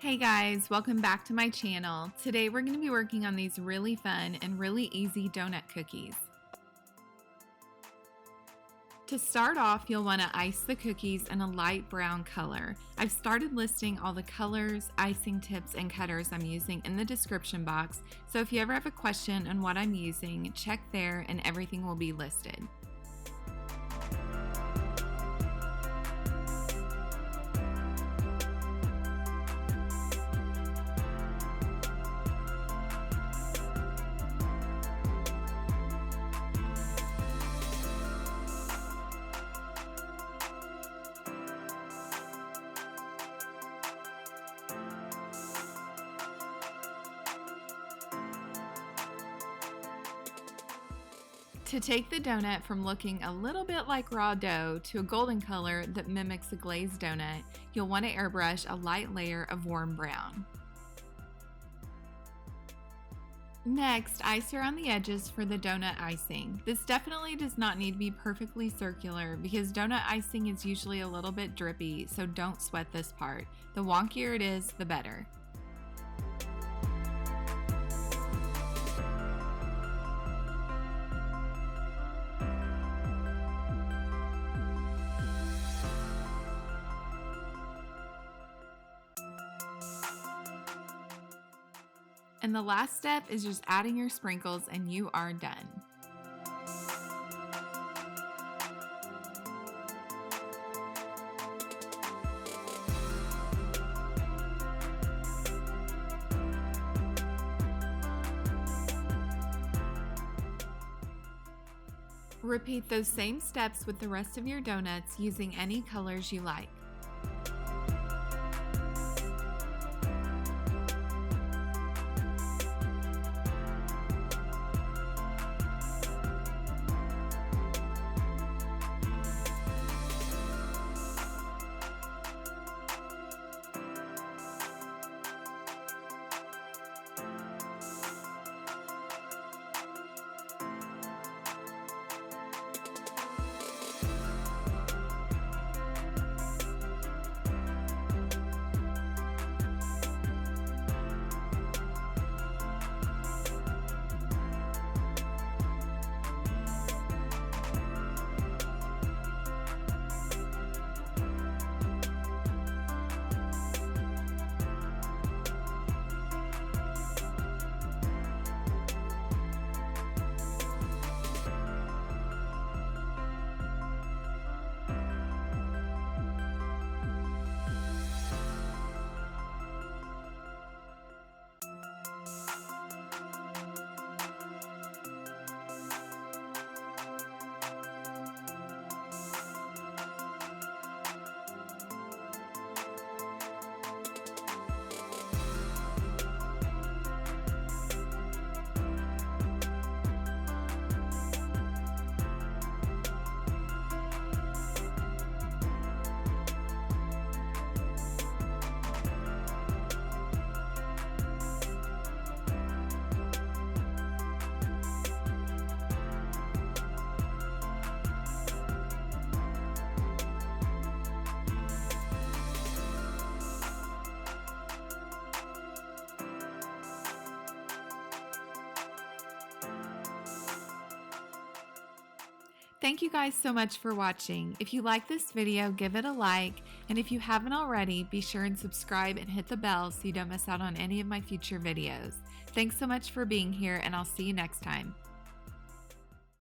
Hey guys, welcome back to my channel. Today we're going to be working on these really fun and really easy donut cookies. To start off, you'll want to ice the cookies in a light brown color. I've started listing all the colors, icing tips, and cutters I'm using in the description box, so if you ever have a question on what I'm using, check there and everything will be listed. To take the donut from looking a little bit like raw dough to a golden color that mimics a glazed donut, you'll want to airbrush a light layer of warm brown. Next, ice around the edges for the donut icing. This definitely does not need to be perfectly circular because donut icing is usually a little bit drippy, so don't sweat this part. The wonkier it is, the better. And the last step is just adding your sprinkles and you are done. Repeat those same steps with the rest of your donuts using any colors you like. Thank you guys so much for watching. If you like this video, give it a like, and if you haven't already, be sure and subscribe and hit the bell so you don't miss out on any of my future videos. Thanks so much for being here, and I'll see you next time.